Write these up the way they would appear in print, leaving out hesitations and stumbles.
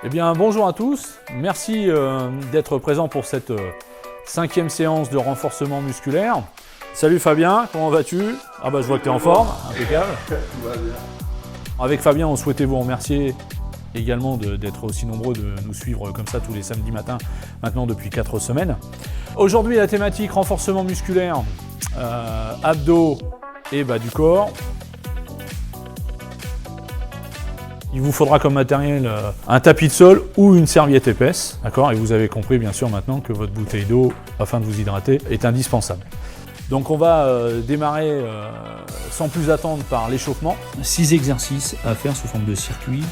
Eh bien, bonjour à tous. Merci d'être présents pour cette 5e séance de renforcement musculaire. Salut Fabien, comment vas-tu? Ah bah je vois que tu es en forme, impeccable. Tout va bien. Avec Fabien, on souhaitait vous remercier également d'être aussi nombreux de nous suivre comme ça tous les samedis matins, maintenant depuis 4 semaines. Aujourd'hui, la thématique renforcement musculaire, abdos et bas du corps. Il vous faudra comme matériel un tapis de sol ou une serviette épaisse, d'accord? Et vous avez compris bien sûr maintenant que votre bouteille d'eau, afin de vous hydrater, est indispensable. Donc on va démarrer sans plus attendre par l'échauffement. 6 exercices à faire sous forme de circuit,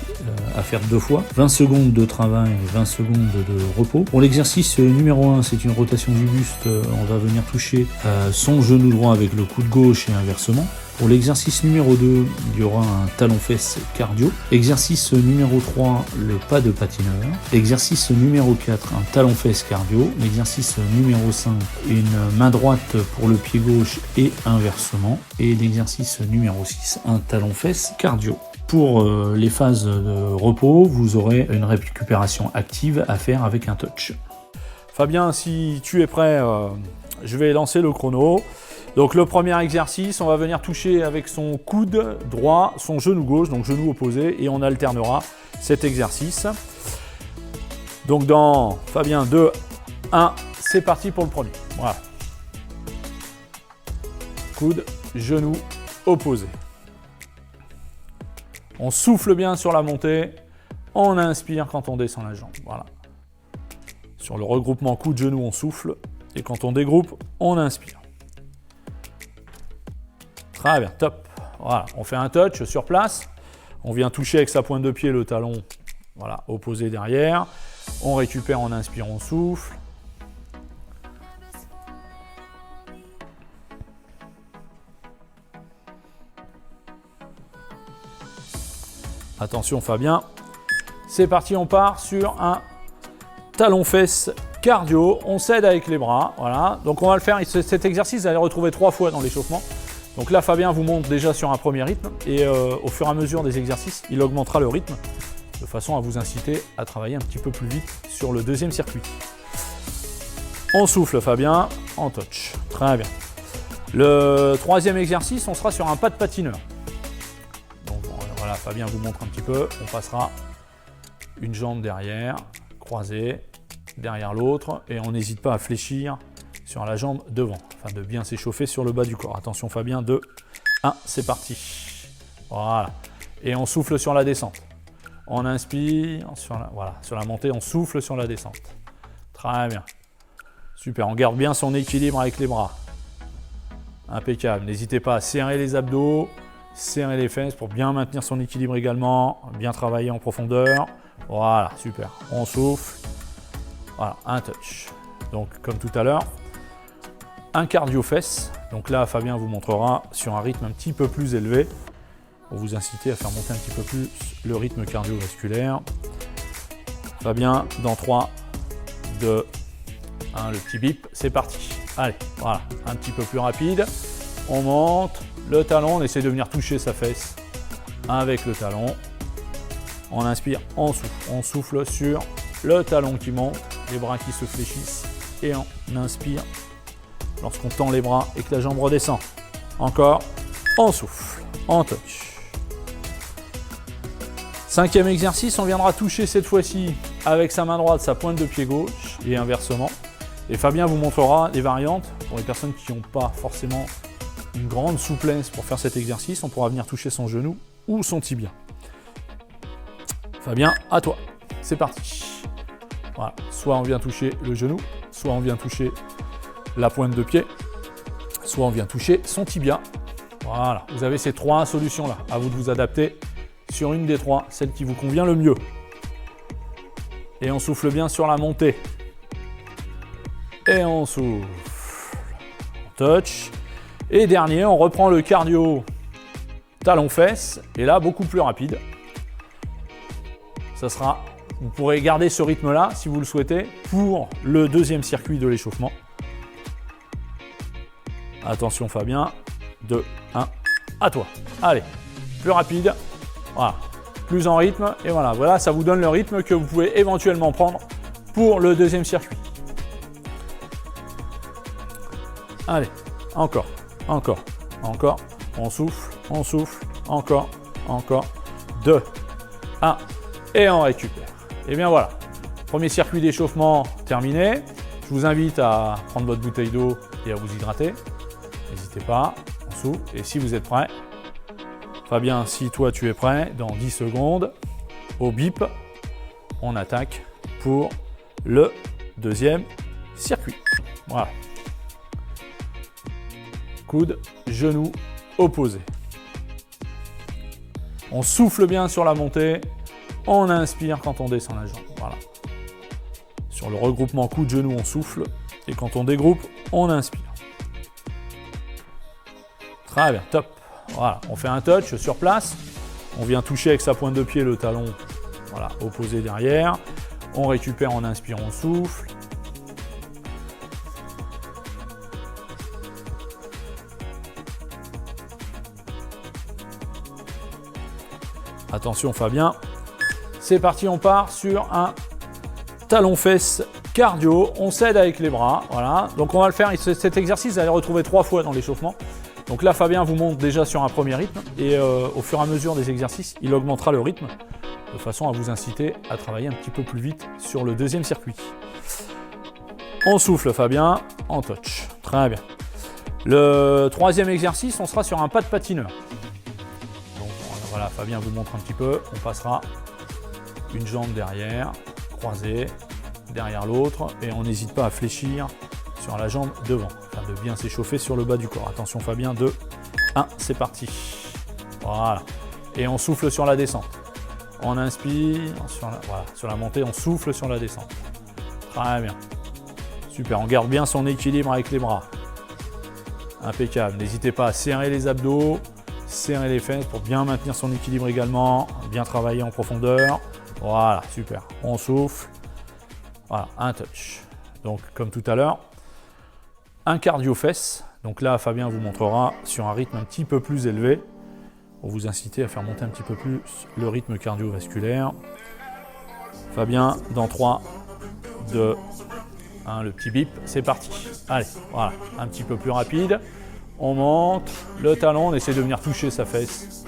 à faire 2 fois. 20 secondes de travail et 20 secondes de repos. Pour l'exercice numéro 1, c'est une rotation du buste. On va venir toucher son genou droit avec le coude gauche et inversement. Pour l'exercice numéro 2, il y aura un talon-fesse cardio. Exercice numéro 3, le pas de patineur. Exercice numéro 4, un talon-fesse cardio. L'exercice numéro 5, une main droite pour le pied gauche et inversement. Et l'exercice numéro 6, un talon-fesse cardio. Pour les phases de repos, vous aurez une récupération active à faire avec un touch. Fabien, si tu es prêt, je vais lancer le chrono. Donc le premier exercice, on va venir toucher avec son coude droit, son genou gauche, donc genou opposé, et on alternera cet exercice. Donc dans Fabien 2, 1, c'est parti pour le premier. Voilà. Coude, genou opposé. On souffle bien sur la montée, on inspire quand on descend la jambe. Voilà. Sur le regroupement coude-genou, on souffle, et quand on dégroupe, on inspire. Très bien, top. Voilà, on fait un touch sur place. On vient toucher avec sa pointe de pied le talon, voilà, opposé derrière. On récupère en inspirant, on souffle. Attention Fabien. C'est parti, on part sur un talon-fesse cardio. On s'aide avec les bras, voilà. Donc on va le faire, cet exercice, vous allez le retrouver 3 fois dans l'échauffement. Donc là, Fabien vous monte déjà sur un premier rythme et au fur et à mesure des exercices, il augmentera le rythme de façon à vous inciter à travailler un petit peu plus vite sur le deuxième circuit. On souffle Fabien, en touch. Très bien. Le troisième exercice, on sera sur un pas de patineur. Donc voilà, Fabien vous montre un petit peu. On passera une jambe derrière, croisée, derrière l'autre et on n'hésite pas à fléchir sur la jambe devant, afin de bien s'échauffer sur le bas du corps. Attention Fabien, 2, 1, c'est parti. Voilà. Et on souffle sur la descente. On inspire, sur la montée, on souffle sur la descente. Très bien. Super, on garde bien son équilibre avec les bras. Impeccable. N'hésitez pas à serrer les abdos, serrer les fesses pour bien maintenir son équilibre également, bien travailler en profondeur. Voilà, super. On souffle. Voilà, un touch. Donc comme tout à l'heure, un cardio-fesse, donc là Fabien vous montrera sur un rythme un petit peu plus élevé pour vous inciter à faire monter un petit peu plus le rythme cardiovasculaire. Fabien, dans 3, 2, 1, le petit bip, c'est parti. Allez, voilà, un petit peu plus rapide. On monte, le talon, on essaie de venir toucher sa fesse avec le talon. On inspire, on souffle sur le talon qui monte, les bras qui se fléchissent et on inspire. Lorsqu'on tend les bras et que la jambe redescend. Encore, on souffle, on touch. 5e exercice, on viendra toucher cette fois-ci avec sa main droite, sa pointe de pied gauche et inversement. Et Fabien vous montrera les variantes pour les personnes qui n'ont pas forcément une grande souplesse pour faire cet exercice. On pourra venir toucher son genou ou son tibia. Fabien, à toi. C'est parti. Voilà. Soit on vient toucher le genou, soit on vient toucher la pointe de pied, soit on vient toucher son tibia. Voilà, vous avez ces 3 solutions-là. À vous de vous adapter sur une des 3, celle qui vous convient le mieux. Et on souffle bien sur la montée. Et on souffle. On touch. Et dernier, on reprend le cardio talon-fesse. Et là, beaucoup plus rapide. Ça sera, vous pourrez garder ce rythme-là, si vous le souhaitez, pour le deuxième circuit de l'échauffement. Attention Fabien, 2, 1, à toi. Allez, plus rapide. Voilà. plus en rythme, et voilà, ça vous donne le rythme que vous pouvez éventuellement prendre pour le deuxième circuit. Allez, encore, on souffle, encore, 2, 1, et on récupère. Et bien voilà, premier circuit d'échauffement terminé. Je vous invite à prendre votre bouteille d'eau et à vous hydrater. N'hésitez pas, on souffle, et si vous êtes prêts, Fabien, si toi tu es prêt, dans 10 secondes, au bip, on attaque pour le deuxième circuit. Voilà. Coude, genou opposé. On souffle bien sur la montée, on inspire quand on descend la jambe. Voilà. Sur le regroupement coude-genou, on souffle, et quand on dégroupe, on inspire. Très bien, top. Voilà, on fait un touch sur place, on vient toucher avec sa pointe de pied le talon, voilà, opposé derrière, on récupère en inspirant, on souffle. Attention Fabien, c'est parti, on part sur un talon-fesse cardio, on s'aide avec les bras, voilà. Donc on va le faire, cet exercice, vous allez le retrouver 3 fois dans l'échauffement. Donc là, Fabien vous monte déjà sur un premier rythme et au fur et à mesure des exercices, il augmentera le rythme de façon à vous inciter à travailler un petit peu plus vite sur le deuxième circuit. On souffle Fabien, en touch. Très bien. Le troisième exercice, on sera sur un pas de patineur. Donc voilà, Fabien vous montre un petit peu. On passera une jambe derrière, croisée, derrière l'autre et on n'hésite pas à fléchir sur la jambe devant, afin de bien s'échauffer sur le bas du corps. Attention Fabien, 2, 1, c'est parti. Voilà. Et on souffle sur la descente. On inspire, sur la montée, on souffle sur la descente. Très bien. Super, on garde bien son équilibre avec les bras. Impeccable. N'hésitez pas à serrer les abdos, serrer les fesses pour bien maintenir son équilibre également, bien travailler en profondeur. Voilà, super. On souffle. Voilà, un touch. Donc, comme tout à l'heure, un cardio-fesse. Donc là, Fabien vous montrera sur un rythme un petit peu plus élevé pour vous inciter à faire monter un petit peu plus le rythme cardiovasculaire. Fabien, dans 3, 2, 1, le petit bip, c'est parti. Allez, voilà, un petit peu plus rapide. On monte le talon, on essaie de venir toucher sa fesse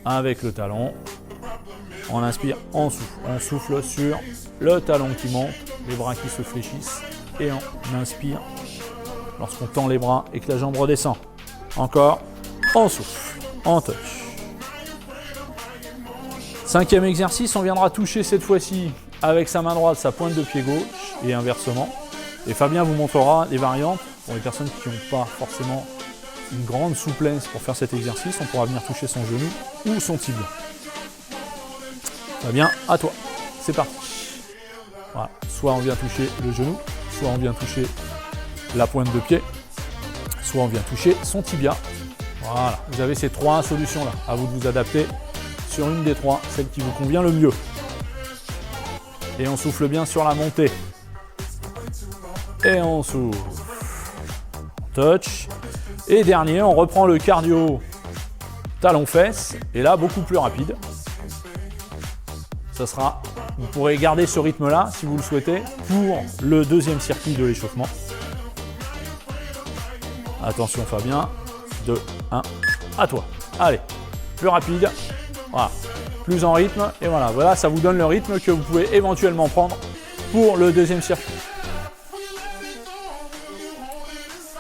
avec le talon. On inspire, on souffle sur le talon qui monte, les bras qui se fléchissent et on inspire lorsqu'on tend les bras et que la jambe redescend. Encore, on souffle, on touch. Cinquième exercice, on viendra toucher cette fois-ci avec sa main droite, sa pointe de pied gauche et inversement. Et Fabien vous montrera les variantes pour les personnes qui n'ont pas forcément une grande souplesse pour faire cet exercice. On pourra venir toucher son genou ou son tibia. Fabien, à toi, c'est parti. Voilà. Soit on vient toucher le genou, soit on vient toucher la pointe de pied, soit on vient toucher son tibia. Voilà, vous avez ces 3 solutions-là. À vous de vous adapter sur une des 3, celle qui vous convient le mieux. Et on souffle bien sur la montée. Et on souffle. Touch. Et dernier, on reprend le cardio talon-fesse. Et là, beaucoup plus rapide. Ça sera, vous pourrez garder ce rythme-là, si vous le souhaitez, pour le deuxième circuit de l'échauffement. Attention Fabien, 2, 1, à toi. Allez, plus rapide, voilà, plus en rythme, et voilà, ça vous donne le rythme que vous pouvez éventuellement prendre pour le deuxième circuit.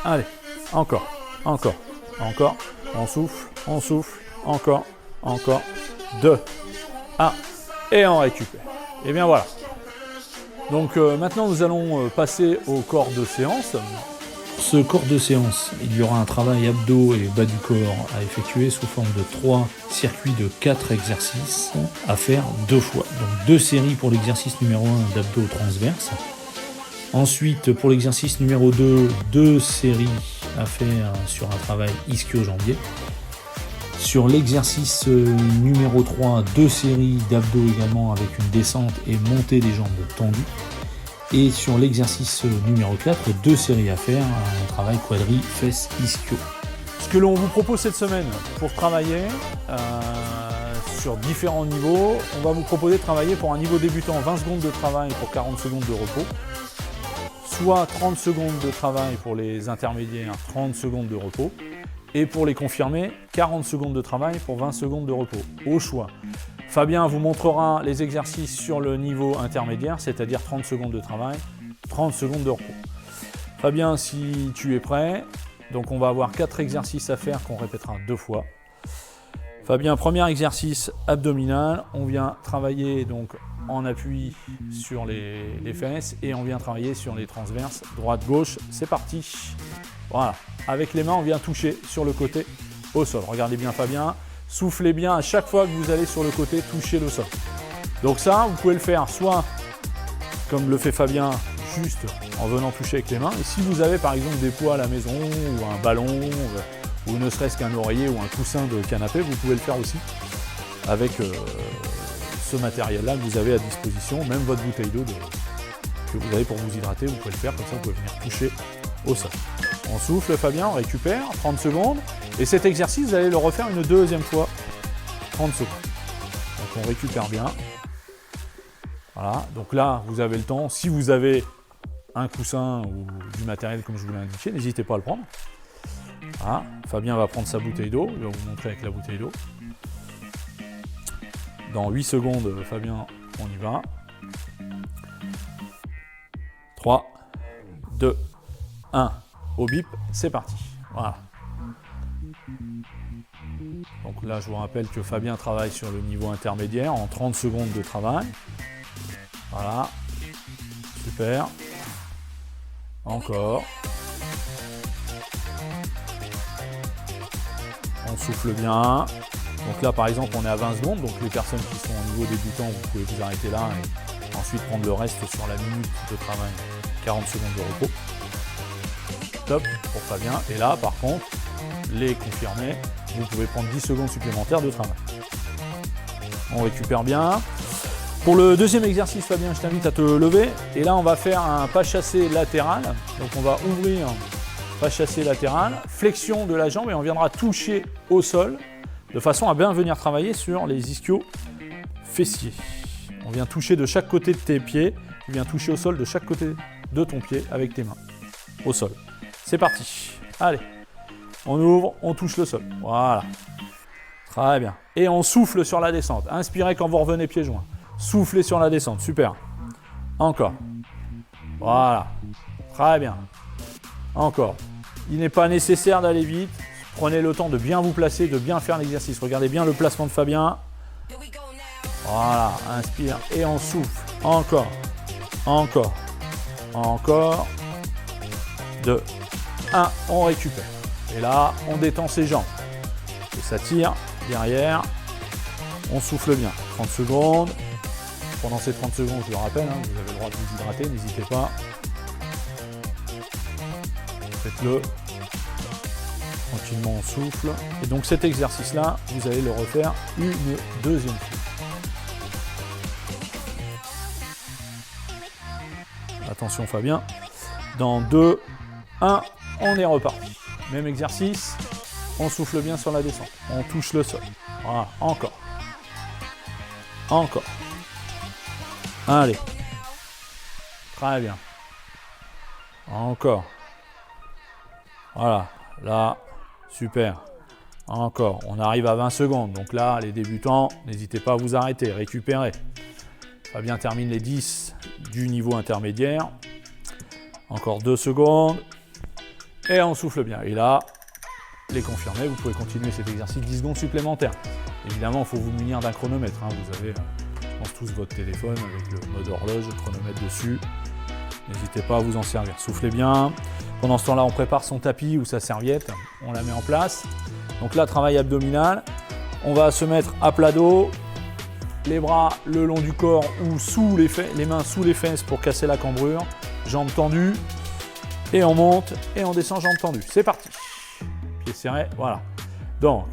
Allez, encore, on souffle, encore, 2, 1, et on récupère. Et bien voilà. Donc maintenant nous allons passer au corps de séance. Ce corps de séance, il y aura un travail abdos et bas du corps à effectuer sous forme de 3 circuits de 4 exercices à faire 2 fois. Donc 2 séries pour l'exercice numéro 1 d'abdos transverses. Ensuite, pour l'exercice numéro 2, 2 séries à faire sur un travail ischio-jambier. Sur l'exercice numéro 3, 2 séries d'abdos également avec une descente et montée des jambes tendues. Et sur l'exercice numéro 4, 2 séries à faire, un travail quadri, fesses, ischio. Ce que l'on vous propose cette semaine pour travailler sur différents niveaux. On va vous proposer de travailler pour un niveau débutant 20 secondes de travail pour 40 secondes de repos, soit 30 secondes de travail pour les intermédiaires, 30 secondes de repos, et pour les confirmés, 40 secondes de travail pour 20 secondes de repos, au choix. Fabien vous montrera les exercices sur le niveau intermédiaire, c'est-à-dire 30 secondes de travail, 30 secondes de repos. Fabien, si tu es prêt, donc on va avoir 4 exercices à faire qu'on répétera 2 fois. Fabien, premier exercice abdominal, on vient travailler donc en appui sur les fesses et on vient travailler sur les transverses droite-gauche. C'est parti. Voilà, avec les mains on vient toucher sur le côté au sol. Regardez bien Fabien, soufflez bien à chaque fois que vous allez sur le côté toucher le sol. Donc ça, vous pouvez le faire soit comme le fait Fabien, juste en venant toucher avec les mains. Et si vous avez par exemple des poids à la maison ou un ballon, ou ne serait-ce qu'un oreiller ou un coussin de canapé, vous pouvez le faire aussi avec ce matériel-là que vous avez à disposition, même votre bouteille d'eau que vous avez pour vous hydrater, vous pouvez le faire, comme ça vous pouvez venir toucher au sol. On souffle Fabien, on récupère, 30 secondes, et cet exercice, vous allez le refaire une deuxième fois, 30 secondes. Donc on récupère bien. Voilà, donc là vous avez le temps, si vous avez un coussin ou du matériel comme je vous l'ai indiqué, n'hésitez pas à le prendre. Voilà. Fabien va prendre sa bouteille d'eau, il va vous montrer avec la bouteille d'eau. Dans 8 secondes, Fabien, on y va. 3, 2, 1, au bip, c'est parti. Voilà. Donc là, je vous rappelle que Fabien travaille sur le niveau intermédiaire en 30 secondes de travail. Voilà. Super. Encore. On souffle bien. Donc là, par exemple, on est à 20 secondes. Donc les personnes qui sont au niveau débutant, vous pouvez vous arrêter là et ensuite prendre le reste sur la minute de travail. 40 secondes de repos. Top pour Fabien. Et là, par contre, les confirmés, vous pouvez prendre 10 secondes supplémentaires de travail. On récupère bien. Pour le deuxième exercice, Fabien, je t'invite à te lever. Et là, on va faire un pas chassé latéral. Donc on va ouvrir pas chassé latéral, flexion de la jambe et on viendra toucher au sol de façon à bien venir travailler sur les ischios fessiers. On vient toucher de chaque côté de tes pieds, tu viens toucher au sol de chaque côté de ton pied avec tes mains au sol. C'est parti. Allez, on ouvre, on touche le sol. Voilà. Très bien. Et on souffle sur la descente. Inspirez quand vous revenez pieds joints. Soufflez sur la descente. Super. Encore. Voilà. Très bien. Encore. Il n'est pas nécessaire d'aller vite. Prenez le temps de bien vous placer, de bien faire l'exercice. Regardez bien le placement de Fabien. Voilà. Inspire et on souffle. Encore. Encore. Encore. 2. 1. On récupère. Et là, on détend ses jambes. Et ça tire derrière. On souffle bien. 30 secondes. Pendant ces 30 secondes, je le rappelle, vous avez le droit de vous hydrater, n'hésitez pas. Faites-le. Tranquillement, on souffle. Et donc cet exercice-là, vous allez le refaire une deuxième fois. Attention Fabien. Dans 2, 1, on est reparti. Même exercice, on souffle bien sur la descente. On touche le sol. Voilà, encore. Encore. Allez. Très bien. Encore. Voilà. Là, super. Encore. On arrive à 20 secondes. Donc là, les débutants, n'hésitez pas à vous arrêter. Récupérez. Fabien termine les 10 du niveau intermédiaire. Encore 2 secondes. Et on souffle bien. Et là, les confirmés, vous pouvez continuer cet exercice 10 secondes supplémentaires. Évidemment, il faut vous munir d'un chronomètre. Vous avez, je pense, tous votre téléphone avec le mode horloge, le chronomètre dessus. N'hésitez pas à vous en servir. Soufflez bien. Pendant ce temps-là, on prépare son tapis ou sa serviette. On la met en place. Donc là, travail abdominal. On va se mettre à plat dos. Les bras le long du corps ou sous les mains sous les fesses pour casser la cambrure. Jambes tendues. Et on monte et on descend jambes tendues. C'est parti. Pieds serrés. Voilà. Donc,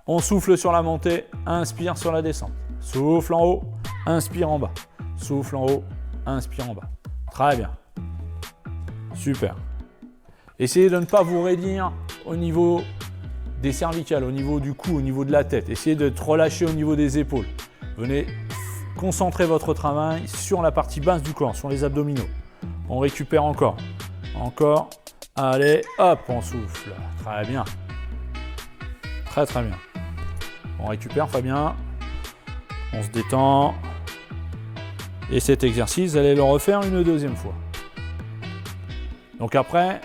on souffle sur la montée. Inspire sur la descente. Souffle en haut. Inspire en bas. Souffle en haut. Inspire en bas. Très bien. Super. Essayez de ne pas vous raidir au niveau des cervicales, au niveau du cou, au niveau de la tête. Essayez de relâcher au niveau des épaules. Venez concentrer votre travail sur la partie basse du corps, sur les abdominaux. On récupère encore. Encore. Allez, hop, on souffle. Très bien. Très très bien. On récupère, Fabien. On se détend. Et cet exercice, vous allez le refaire une deuxième fois. Donc après,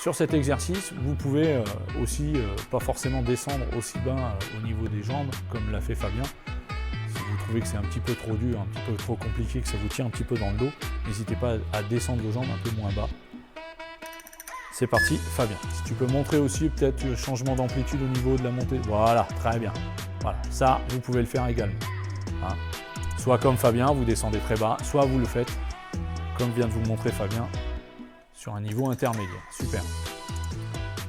sur cet exercice, vous pouvez aussi pas forcément descendre aussi bas au niveau des jambes, comme l'a fait Fabien. Si vous trouvez que c'est un petit peu trop dur, un petit peu trop compliqué, que ça vous tire un petit peu dans le dos, n'hésitez pas à descendre vos jambes un peu moins bas. C'est parti, Fabien. Si tu peux montrer aussi peut-être le changement d'amplitude au niveau de la montée. Voilà, très bien. Voilà, ça, vous pouvez le faire également. Hein. Soit comme Fabien, vous descendez très bas, soit vous le faites, comme vient de vous montrer Fabien, sur un niveau intermédiaire. Super.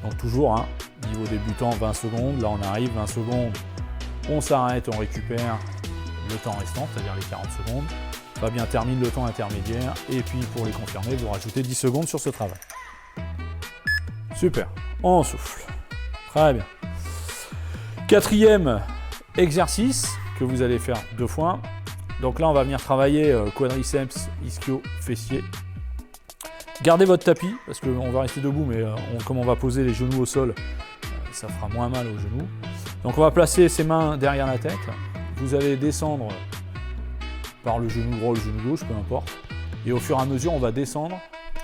Donc toujours, hein, niveau débutant, 20 secondes. Là, on arrive, 20 secondes. On s'arrête, on récupère le temps restant, c'est-à-dire les 40 secondes. Fabien termine le temps intermédiaire. Et puis, pour les confirmer, vous rajoutez 10 secondes sur ce travail. Super. On souffle. Très bien. Quatrième exercice que vous allez faire 2 fois. Donc là, on va venir travailler quadriceps, ischio, fessier. Gardez votre tapis, parce qu'on va rester debout, mais comme on va poser les genoux au sol, ça fera moins mal aux genoux. Donc on va placer ses mains derrière la tête. Vous allez descendre par le genou droit ou le genou gauche, peu importe. Et au fur et à mesure, on va descendre.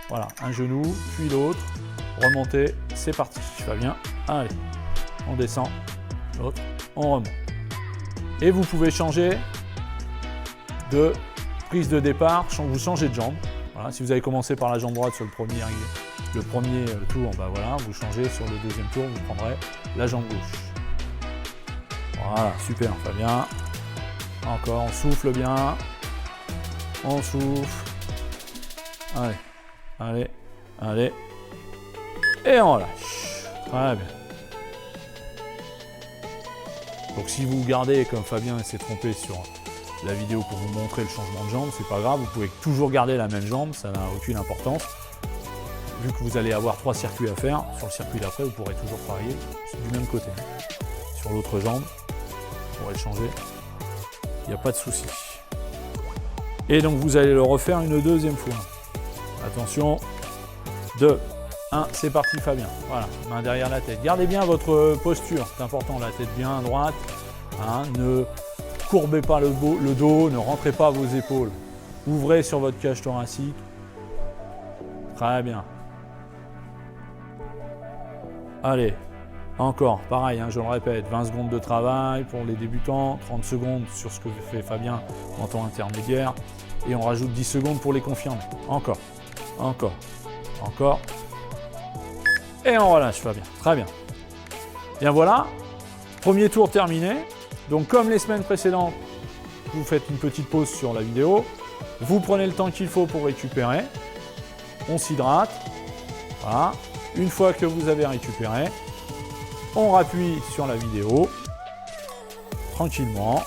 Voilà, un genou, puis l'autre. Remonter, c'est parti. Fabien, allez. On descend, l'autre, on remonte. Et vous pouvez changer de prise de départ, vous changez de jambe. Voilà, si vous avez commencé par la jambe droite sur le premier tour, bah voilà, vous changez sur le deuxième tour, vous prendrez la jambe gauche. Voilà, super, Fabien. Encore, on souffle bien. On souffle. Allez, allez, allez. Et on lâche. Très bien. Donc si vous gardez, comme Fabien s'est trompé sur la vidéo pour vous montrer le changement de jambe, c'est pas grave, vous pouvez toujours garder la même jambe, ça n'a aucune importance. Vu que vous allez avoir 3 circuits à faire, sur le circuit d'après, vous pourrez toujours travailler du même côté. Sur l'autre jambe, vous pourrez le changer, il n'y a pas de souci. Et donc vous allez le refaire une deuxième fois. Attention, 2, 1, c'est parti Fabien. Voilà, main derrière la tête. Gardez bien votre posture, c'est important, la tête bien droite. Hein, ne courbez pas le dos, ne rentrez pas vos épaules. Ouvrez sur votre cage thoracique. Très bien. Allez, encore, pareil, hein, je le répète, 20 secondes de travail pour les débutants, 30 secondes sur ce que fait Fabien en temps intermédiaire, et on rajoute 10 secondes pour les confirmer. Encore, encore, encore. Et on relâche Fabien, très bien. Bien voilà, premier tour terminé. Donc comme les semaines précédentes, vous faites une petite pause sur la vidéo, vous prenez le temps qu'il faut pour récupérer, on s'hydrate, voilà. Une fois que vous avez récupéré, on rappuie sur la vidéo, tranquillement,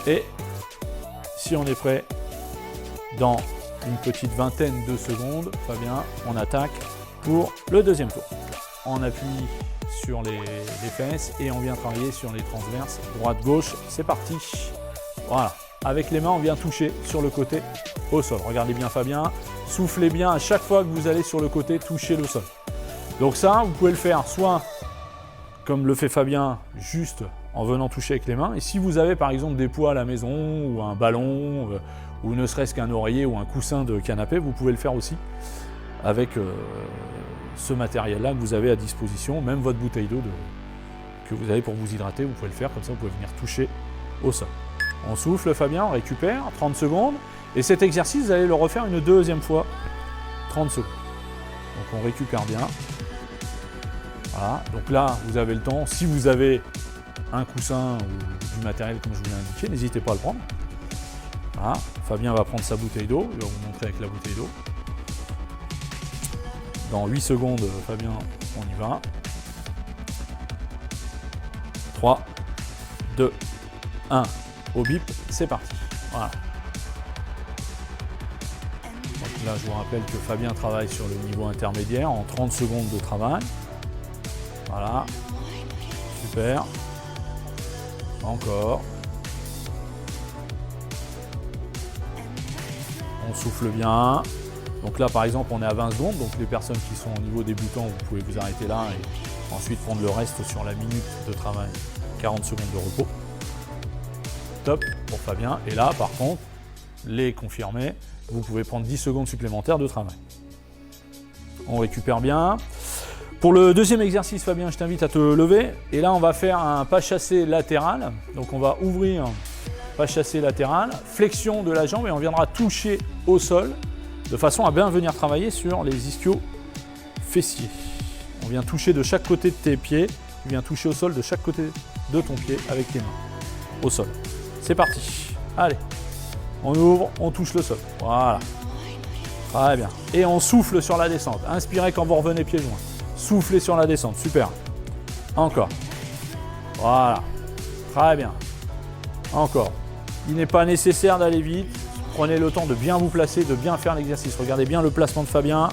et si on est prêt, dans une petite vingtaine de secondes, Fabien, on attaque pour le deuxième tour. On appuie sur les fesses et on vient travailler sur les transverses droite-gauche. C'est parti. Voilà. Avec les mains, on vient toucher sur le côté au sol. Regardez bien Fabien. Soufflez bien à chaque fois que vous allez sur le côté toucher le sol. Donc ça, vous pouvez le faire soit comme le fait Fabien, juste en venant toucher avec les mains. Et si vous avez par exemple des poids à la maison ou un ballon ou ne serait-ce qu'un oreiller ou un coussin de canapé, vous pouvez le faire aussi avec ce matériel-là que vous avez à disposition, même votre bouteille d'eau que vous avez pour vous hydrater, vous pouvez le faire, comme ça vous pouvez venir toucher au sol. On souffle Fabien, on récupère, 30 secondes, et cet exercice, vous allez le refaire une deuxième fois, 30 secondes. Donc on récupère bien. Voilà, donc là, vous avez le temps, si vous avez un coussin ou du matériel comme je vous l'ai indiqué, n'hésitez pas à le prendre. Voilà, Fabien va prendre sa bouteille d'eau, il va vous montrer avec la bouteille d'eau. Dans 8 secondes, Fabien, on y va. 3, 2, 1, au bip, c'est parti. Voilà. Donc là, je vous rappelle que Fabien travaille sur le niveau intermédiaire en 30 secondes de travail. Voilà. Super. Encore. On souffle bien. Donc là, par exemple, on est à 20 secondes. Donc les personnes qui sont au niveau débutant, vous pouvez vous arrêter là et ensuite prendre le reste sur la minute de travail. 40 secondes de repos. Top pour Fabien. Et là, par contre, les confirmés, vous pouvez prendre 10 secondes supplémentaires de travail. On récupère bien. Pour le deuxième exercice, Fabien, je t'invite à te lever. Et là, on va faire un pas chassé latéral. Donc, on va ouvrir pas chassé latéral, flexion de la jambe et on viendra toucher au sol de façon à bien venir travailler sur les ischios fessiers. On vient toucher de chaque côté de tes pieds. Tu viens toucher au sol de chaque côté de ton pied avec tes mains. Au sol. C'est parti. Allez. On ouvre, on touche le sol. Voilà. Très bien. Et on souffle sur la descente. Inspirez quand vous revenez pieds joints. Soufflez sur la descente. Super. Encore. Voilà. Très bien. Encore. Il n'est pas nécessaire d'aller vite. Prenez le temps de bien vous placer, de bien faire l'exercice. Regardez bien le placement de Fabien.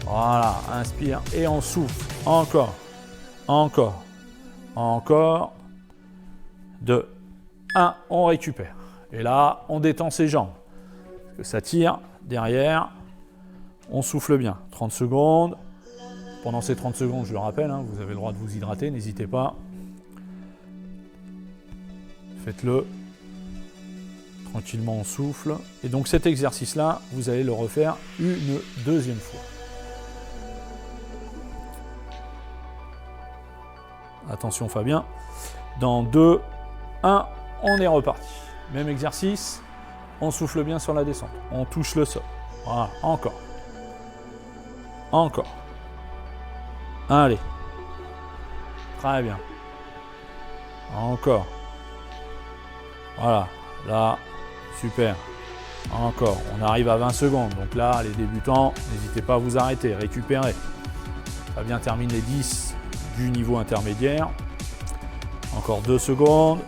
Voilà. Inspire et on souffle. Encore. Encore. Encore. 2. 1. On récupère. Et là, on détend ses jambes. Parce que ça tire derrière. On souffle bien. 30 secondes. Pendant ces 30 secondes, je le rappelle, hein, vous avez le droit de vous hydrater, n'hésitez pas. Faites-le. Tranquillement, on souffle. Et donc cet exercice-là, vous allez le refaire une deuxième fois. Attention Fabien. Dans 2, 1, on est reparti. Même exercice, on souffle bien sur la descente. On touche le sol. Voilà, encore. Encore. Allez. Très bien. Encore. Voilà. Là, super. Encore. On arrive à 20 secondes. Donc là, les débutants, n'hésitez pas à vous arrêter. Récupérez. Fabien termine les 10 du niveau intermédiaire. Encore 2 secondes.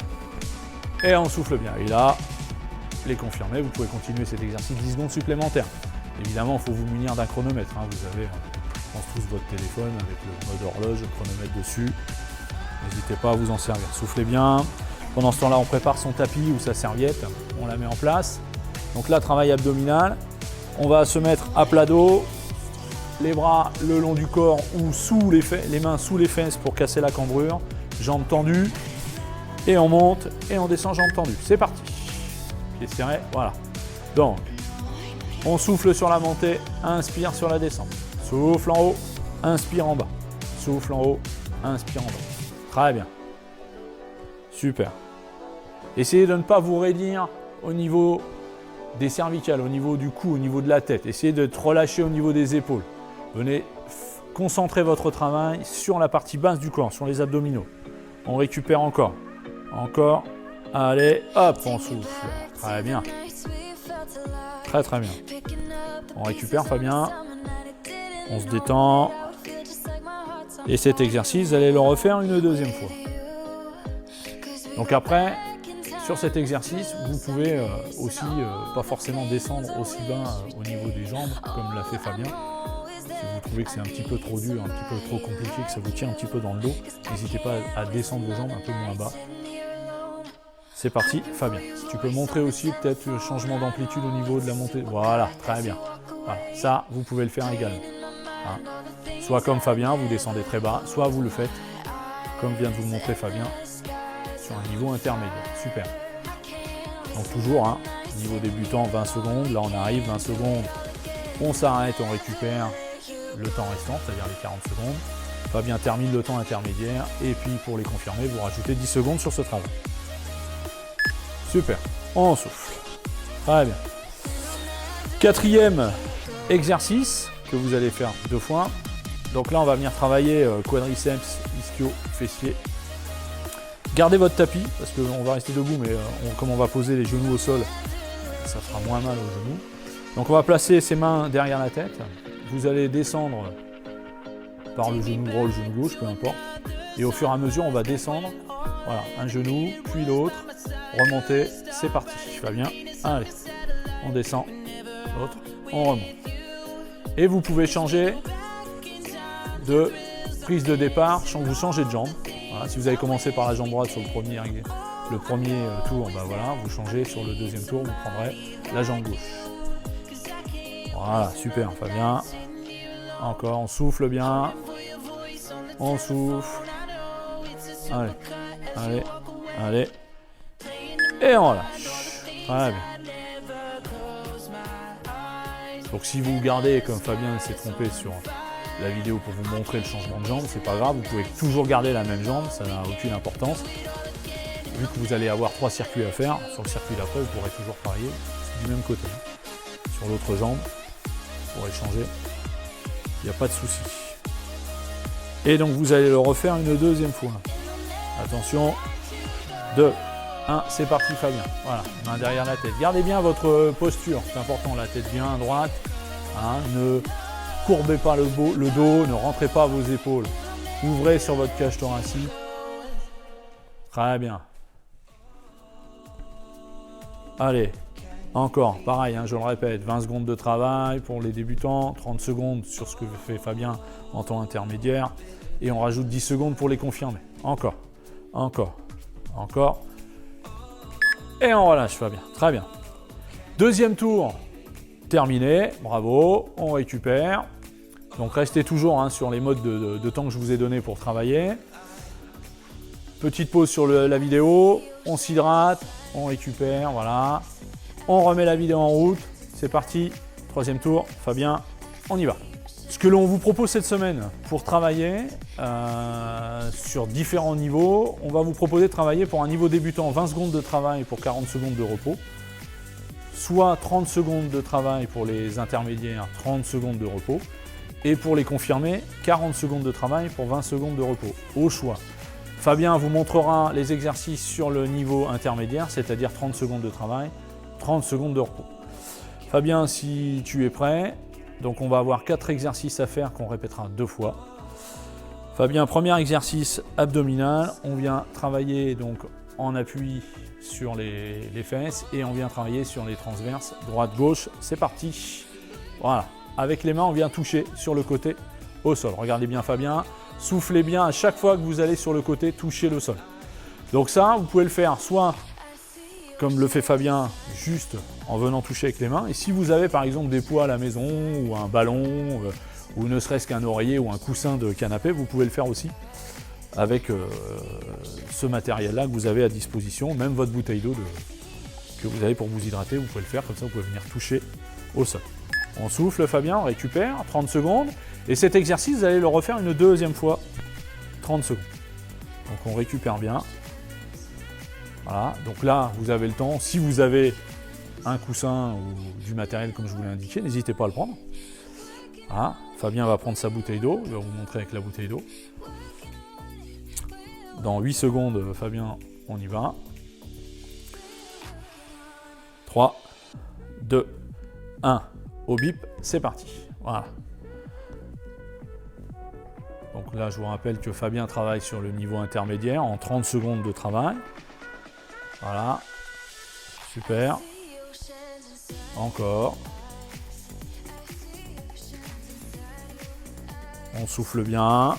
Et on souffle bien. Et là, les confirmés, vous pouvez continuer cet exercice 10 secondes supplémentaires. Évidemment, il faut vous munir d'un chronomètre. Hein. Vous avez, je pense, tous votre téléphone avec le mode horloge, le chronomètre dessus. N'hésitez pas à vous en servir. Soufflez bien. Pendant ce temps-là, on prépare son tapis ou sa serviette. On la met en place. Donc là, travail abdominal. On va se mettre à plat dos. Les bras le long du corps ou sous les mains sous les fesses pour casser la cambrure. Jambes tendues. Et on monte et on descend jambes tendues. C'est parti. Pieds serrés. Voilà. Donc, on souffle sur la montée. Inspire sur la descente. Souffle en haut. Inspire en bas. Souffle en haut. Inspire en bas. Très bien. Super. Essayez de ne pas vous raidir au niveau des cervicales, au niveau du cou, au niveau de la tête. Essayez de te relâcher au niveau des épaules. Venez concentrer votre travail sur la partie basse du corps, sur les abdominaux. On récupère encore. Encore. Allez, hop, on souffle. Très bien. Très très bien. On récupère, Fabien. On se détend. Et cet exercice, vous allez le refaire une deuxième fois. Donc après, sur cet exercice, vous pouvez aussi pas forcément descendre aussi bas au niveau des jambes, comme l'a fait Fabien. Si vous trouvez que c'est un petit peu trop dur, un petit peu trop compliqué, que ça vous tient un petit peu dans le dos, n'hésitez pas à descendre vos jambes un peu moins bas. C'est parti, Fabien. Si tu peux montrer aussi peut-être le changement d'amplitude au niveau de la montée. Voilà, très bien. Voilà. Ça, vous pouvez le faire également. Hein. Soit comme Fabien, vous descendez très bas, soit vous le faites, comme vient de vous le montrer Fabien, sur un niveau intermédiaire. Super. Donc toujours, hein, niveau débutant, 20 secondes. Là, on arrive, 20 secondes. On s'arrête, on récupère le temps restant, c'est-à-dire les 40 secondes. Fabien termine le temps intermédiaire. Et puis, pour les confirmer, vous rajoutez 10 secondes sur ce travail. Super. On souffle. Très bien. Quatrième exercice que vous allez faire 2 fois. Donc là, on va venir travailler quadriceps, ischio, fessiers. Gardez votre tapis, parce qu'on va rester debout, mais comme on va poser les genoux au sol, ça fera moins mal aux genoux. Donc on va placer ses mains derrière la tête. Vous allez descendre par le genou droit ou le genou gauche, peu importe. Et au fur et à mesure, on va descendre. Voilà, un genou, puis l'autre. Remonter, c'est parti. Fabien, allez. On descend, l'autre, on remonte. Et vous pouvez changer de prise de départ, vous changez de jambe. Voilà, si vous avez commencé par la jambe droite sur le premier tour, bah voilà, vous changez sur le deuxième tour, vous prendrez la jambe gauche. Voilà, super, Fabien. Encore, on souffle bien. On souffle. Allez, allez, allez. Et on relâche. Très bien. Donc si vous gardez, comme Fabien s'est trompé sur la vidéo pour vous montrer le changement de jambe, c'est pas grave, vous pouvez toujours garder la même jambe, ça n'a aucune importance. Vu que vous allez avoir 3 circuits à faire, sur le circuit d'après, vous pourrez toujours travailler du même côté. Sur l'autre jambe, vous pourrez changer, il n'y a pas de souci. Et donc vous allez le refaire une deuxième fois. Attention, 2, 1, c'est parti Fabien. Voilà, main derrière la tête. Gardez bien votre posture, c'est important, la tête bien à droite. Hein, ne courbez pas le dos, ne rentrez pas vos épaules. Ouvrez sur votre cage thoracique. Très bien. Allez, encore, pareil, hein, je le répète, 20 secondes de travail pour les débutants, 30 secondes sur ce que fait Fabien en temps intermédiaire, et on rajoute 10 secondes pour les confirmer. Encore, encore, encore. Et on relâche Fabien, très bien. Deuxième tour, terminé, bravo, on récupère. Donc restez toujours hein, sur les modes de temps que je vous ai donné pour travailler. Petite pause sur la vidéo, on s'hydrate, on récupère, voilà. On remet la vidéo en route, c'est parti. Troisième tour, Fabien, on y va. Ce que l'on vous propose cette semaine pour travailler sur différents niveaux, on va vous proposer de travailler pour un niveau débutant 20 secondes de travail pour 40 secondes de repos, soit 30 secondes de travail pour les intermédiaires, 30 secondes de repos, et pour les confirmés, 40 secondes de travail pour 20 secondes de repos, au choix. Fabien vous montrera les exercices sur le niveau intermédiaire, c'est-à-dire 30 secondes de travail, 30 secondes de repos. Fabien, si tu es prêt, donc on va avoir 4 exercices à faire qu'on répétera 2 fois. Fabien, premier exercice abdominal, on vient travailler donc en appui sur les fesses et on vient travailler sur les transverses, droite-gauche, c'est parti. Voilà, avec les mains on vient toucher sur le côté au sol. Regardez bien Fabien, soufflez bien à chaque fois que vous allez sur le côté toucher le sol. Donc ça, vous pouvez le faire soit comme le fait Fabien, juste en venant toucher avec les mains. Et si vous avez par exemple des poids à la maison, ou un ballon, ou ne serait-ce qu'un oreiller ou un coussin de canapé, vous pouvez le faire aussi avec ce matériel-là que vous avez à disposition, même votre bouteille d'eau que vous avez pour vous hydrater, vous pouvez le faire, comme ça vous pouvez venir toucher au sol. On souffle Fabien, on récupère, 30 secondes, et cet exercice, vous allez le refaire une deuxième fois, 30 secondes. Donc on récupère bien. Voilà, donc là, vous avez le temps. Si vous avez un coussin ou du matériel comme je vous l'ai indiqué, n'hésitez pas à le prendre. Voilà, Fabien va prendre sa bouteille d'eau, il va vous montrer avec la bouteille d'eau. Dans 8 secondes, Fabien, on y va. 3, 2, 1, au bip, c'est parti. Voilà. Donc là, je vous rappelle que Fabien travaille sur le niveau intermédiaire en 30 secondes de travail. Voilà, super, encore, on souffle bien,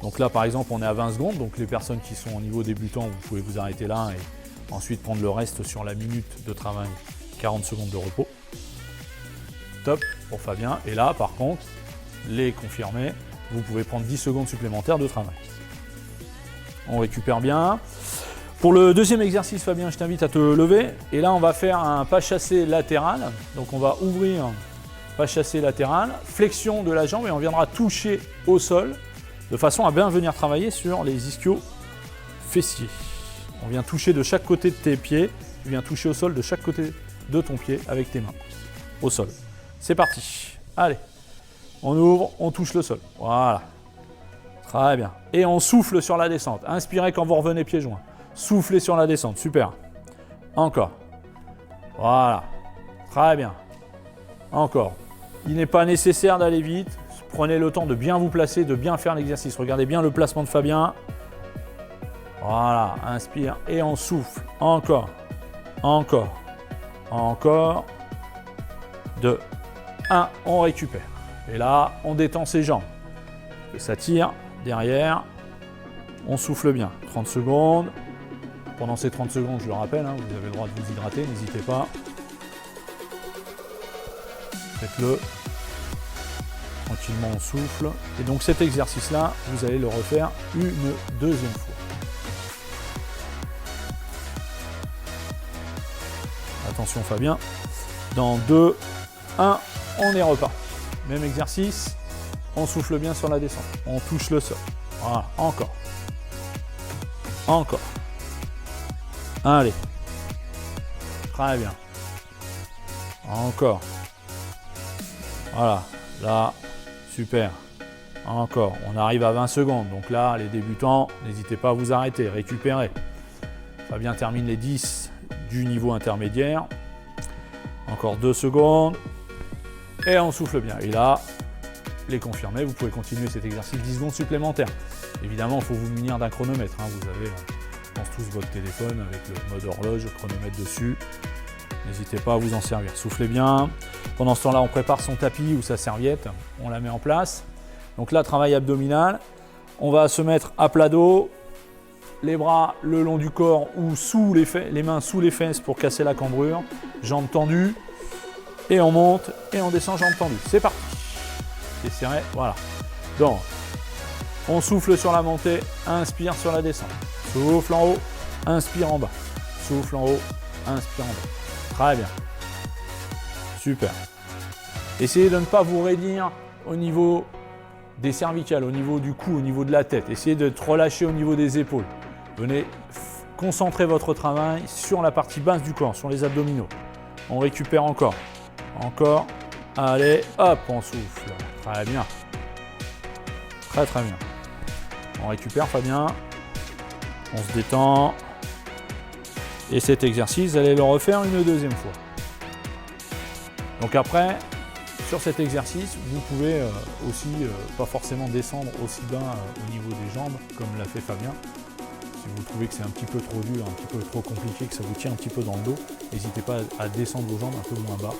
donc là par exemple on est à 20 secondes, donc les personnes qui sont au niveau débutant, vous pouvez vous arrêter là et ensuite prendre le reste sur la minute de travail, 40 secondes de repos, top pour Fabien, et là par contre, les confirmés, vous pouvez prendre 10 secondes supplémentaires de travail. On récupère bien. Pour le deuxième exercice, Fabien, je t'invite à te lever. Et là, on va faire un pas chassé latéral. Donc, on va ouvrir pas chassé latéral, flexion de la jambe et on viendra toucher au sol de façon à bien venir travailler sur les ischios fessiers. On vient toucher de chaque côté de tes pieds. Tu viens toucher au sol de chaque côté de ton pied avec tes mains au sol. C'est parti. Allez, on ouvre, on touche le sol. Voilà. Très bien. Et on souffle sur la descente. Inspirez quand vous revenez pieds joints. Soufflez sur la descente, super. Encore. Voilà. Très bien. Encore. Il n'est pas nécessaire d'aller vite. Prenez le temps de bien vous placer, de bien faire l'exercice. Regardez bien le placement de Fabien. Voilà. Inspire et on souffle. Encore. Encore. Encore. 2. 1. On récupère. Et là, on détend ses jambes. Ça tire derrière. On souffle bien. 30 secondes. Pendant ces 30 secondes, je le rappelle, hein, vous avez le droit de vous hydrater, n'hésitez pas. Faites-le. Tranquillement, on souffle. Et donc cet exercice-là, vous allez le refaire une deuxième fois. Attention Fabien. Dans 2, 1, on est reparti. Même exercice, on souffle bien sur la descente. On touche le sol. Voilà, encore. Encore. Allez. Très bien. Encore. Voilà. Là, super. Encore. On arrive à 20 secondes. Donc là, les débutants, n'hésitez pas à vous arrêter. Récupérez. Fabien termine les 10 du niveau intermédiaire. Encore 2 secondes. Et on souffle bien. Et là, les confirmés, vous pouvez continuer cet exercice 10 secondes supplémentaires. Évidemment, il faut vous munir d'un chronomètre. Hein. Vous avez, je pense, tous votre téléphone avec le mode horloge, le chronomètre dessus. N'hésitez pas à vous en servir. Soufflez bien. Pendant ce temps-là, on prépare son tapis ou sa serviette. On la met en place. Donc là, travail abdominal. On va se mettre à plat dos. Les bras le long du corps ou sous les mains sous les fesses pour casser la cambrure. Jambes tendues. Et on monte et on descend, jambes tendues. C'est parti. C'est serré. Voilà. Donc, on souffle sur la montée. Inspire sur la descente. Souffle en haut. Inspire en bas. Souffle en haut. Inspire en bas. Très bien. Super. Essayez de ne pas vous raidir au niveau des cervicales, au niveau du cou, au niveau de la tête. Essayez de relâcher au niveau des épaules. Venez concentrer votre travail sur la partie basse du corps, sur les abdominaux. On récupère encore. Encore. Allez, hop, on souffle. Très bien. Très très bien. On récupère, Fabien. On se détend. Et cet exercice, vous allez le refaire une deuxième fois. Donc après, sur cet exercice, vous pouvez aussi pas forcément descendre aussi bas au niveau des jambes, comme l'a fait Fabien. Si vous trouvez que c'est un petit peu trop dur, un petit peu trop compliqué, que ça vous tient un petit peu dans le dos, n'hésitez pas à descendre vos jambes un peu moins bas.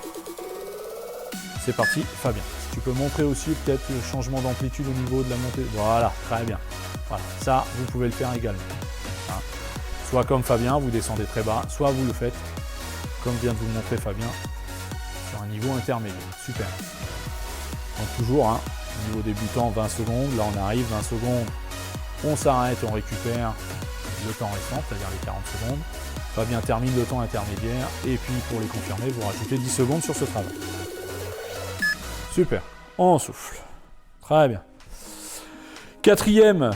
C'est parti, Fabien. Tu peux montrer aussi peut-être le changement d'amplitude au niveau de la montée. Voilà, très bien. Voilà, ça, vous pouvez le faire également. Hein. Soit comme Fabien, vous descendez très bas, soit vous le faites, comme vient de vous montrer Fabien, sur un niveau intermédiaire. Super. Donc toujours, hein, niveau débutant, 20 secondes. Là, on arrive, 20 secondes. On s'arrête, on récupère le temps restant, c'est-à-dire les 40 secondes. Fabien termine le temps intermédiaire. Et puis, pour les confirmer, vous rajoutez 10 secondes sur ce travail. Super. On souffle. Très bien. Quatrième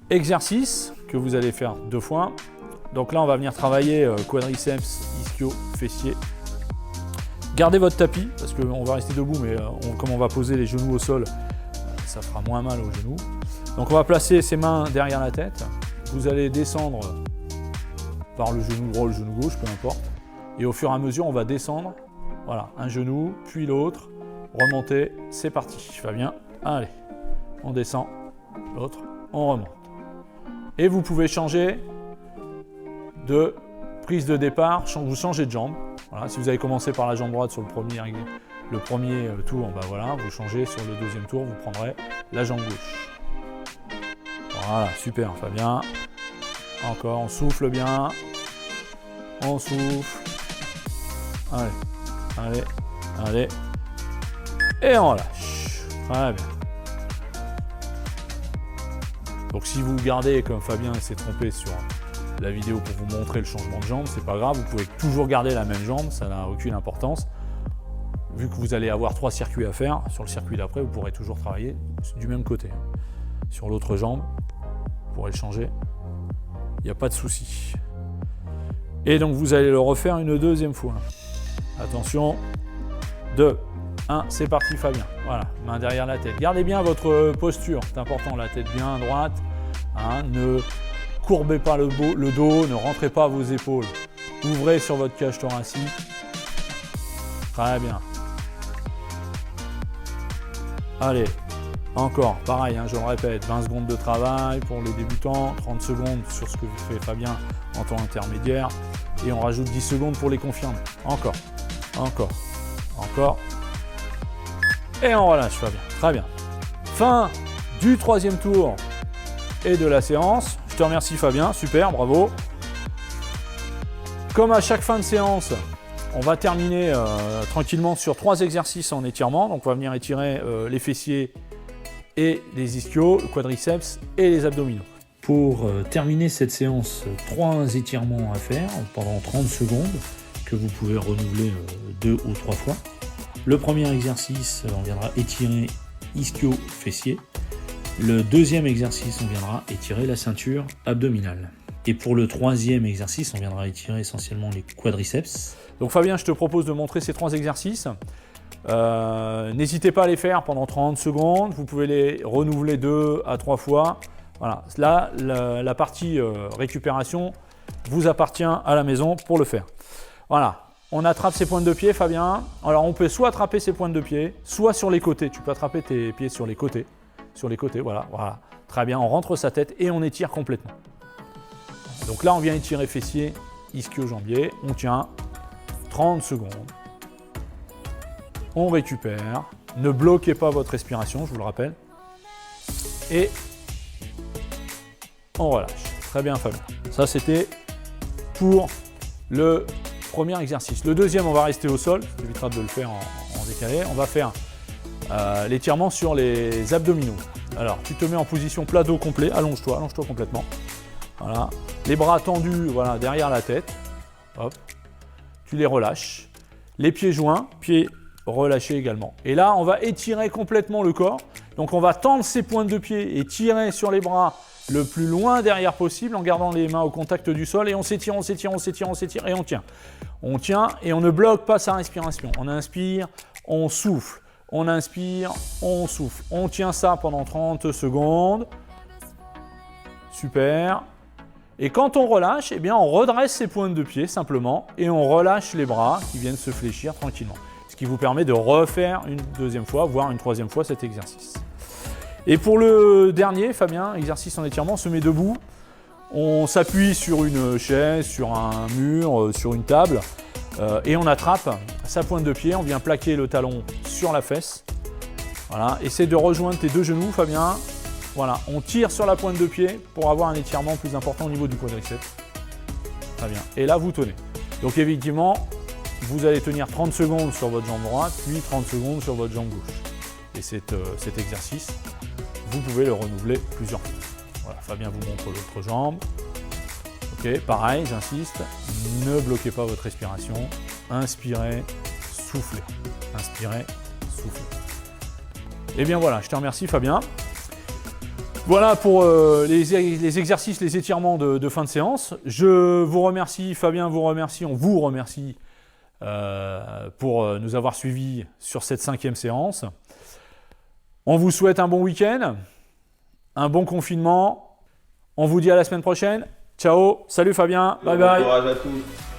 exercice que vous allez faire 2 fois. Donc là, on va venir travailler quadriceps, ischio, fessier. Gardez votre tapis, parce qu'on va rester debout, mais comme on va poser les genoux au sol, ça fera moins mal aux genoux. Donc on va placer ses mains derrière la tête. Vous allez descendre par le genou droit ou le genou gauche, peu importe. Et au fur et à mesure, on va descendre. Voilà, un genou, puis l'autre. Remonter, c'est parti. Fabien, allez. On descend, l'autre, on remonte. Et vous pouvez changer de prise de départ, vous changez de jambe. Voilà, si vous avez commencé par la jambe droite sur le premier tour, ben voilà, vous changez sur le deuxième tour, vous prendrez la jambe gauche. Voilà, super Fabien. Encore, on souffle bien. On souffle. Allez, allez, allez. Et on lâche. Très bien. Donc si vous gardez, comme Fabien s'est trompé sur la vidéo pour vous montrer le changement de jambe, c'est pas grave, vous pouvez toujours garder la même jambe, ça n'a aucune importance. Vu que vous allez avoir 3 circuits à faire, sur le circuit d'après, vous pourrez toujours travailler du même côté. Sur l'autre jambe, vous pourrez le changer, il n'y a pas de souci. Et donc vous allez le refaire une deuxième fois. Attention, 2, 1, c'est parti Fabien. Voilà, main derrière la tête. Gardez bien votre posture, c'est important, la tête bien droite. Hein, ne courbez pas le dos, ne rentrez pas vos épaules. Ouvrez sur votre cage thoracique. Très bien. Allez, encore, pareil, hein, je le répète, 20 secondes de travail pour les débutants, 30 secondes sur ce que fait Fabien en temps intermédiaire, et on rajoute 10 secondes pour les confirmer. Encore, encore, encore. Et on relâche Fabien, très bien. Fin du 3e tour et de la séance. Je te remercie Fabien, super, bravo. Comme à chaque fin de séance, on va terminer tranquillement sur 3 exercices en étirement. Donc on va venir étirer les fessiers et les ischios, le quadriceps et les abdominaux. Pour terminer cette séance, 3 étirements à faire pendant 30 secondes que vous pouvez renouveler 2 ou 3 fois. Le premier exercice, on viendra étirer ischio-fessier. Le deuxième exercice, on viendra étirer la ceinture abdominale. Et pour le troisième exercice, on viendra étirer essentiellement les quadriceps. Donc Fabien, je te propose de montrer ces 3 exercices. N'hésitez pas à les faire pendant 30 secondes. Vous pouvez les renouveler 2 à 3 fois. Voilà. Là, la partie récupération vous appartient à la maison pour le faire. Voilà. On attrape ses pointes de pied, Fabien. Alors, on peut soit attraper ses pointes de pied, soit sur les côtés. Tu peux attraper tes pieds sur les côtés. Sur les côtés, voilà. Très bien, on rentre sa tête et on étire complètement. Donc là, on vient étirer fessier, ischio-jambier. On tient 30 secondes. On récupère. Ne bloquez pas votre respiration, je vous le rappelle. Et on relâche. Très bien, Fabien. Ça, c'était pour le premier exercice. Le deuxième, on va rester au sol. Ça évitera de le faire en décalé. On va faire l'étirement sur les abdominaux. Alors, tu te mets en position plat dos complet. Allonge-toi complètement. Voilà. Les bras tendus, voilà, derrière la tête. Hop. Tu les relâches. Les pieds joints, pieds relâchés également. Et là, on va étirer complètement le corps. Donc, on va tendre ses pointes de pied et tirer sur les bras le plus loin derrière possible en gardant les mains au contact du sol. Et on s'étire, et on tient. On tient et on ne bloque pas sa respiration. On inspire, on souffle. On inspire, on souffle. On tient ça pendant 30 secondes. Super. Et quand on relâche, eh bien, on redresse ses pointes de pied simplement et on relâche les bras qui viennent se fléchir tranquillement. Ce qui vous permet de refaire une deuxième fois, voire une troisième fois cet exercice. Et pour le dernier, Fabien, exercice en étirement, on se met debout. On s'appuie sur une chaise, sur un mur, sur une table et on attrape sa pointe de pied. On vient plaquer le talon sur la fesse. Voilà. Essaie de rejoindre tes 2 genoux, Fabien. Voilà, on tire sur la pointe de pied pour avoir un étirement plus important au niveau du quadriceps. Très bien. Et là, vous tenez. Donc, effectivement, vous allez tenir 30 secondes sur votre jambe droite, puis 30 secondes sur votre jambe gauche. Et cet exercice, vous pouvez le renouveler plusieurs fois. Voilà, Fabien vous montre l'autre jambe. Ok, pareil, j'insiste, ne bloquez pas votre respiration. Inspirez, soufflez. Inspirez, soufflez. Et bien voilà, je te remercie, Fabien. Voilà pour les exercices, les étirements de fin de séance. Je vous remercie, Fabien vous remercie, on vous remercie pour nous avoir suivis sur cette 5e séance. On vous souhaite un bon week-end, un bon confinement. On vous dit à la semaine prochaine. Ciao, salut Fabien, bye bye. Bon courage à tous.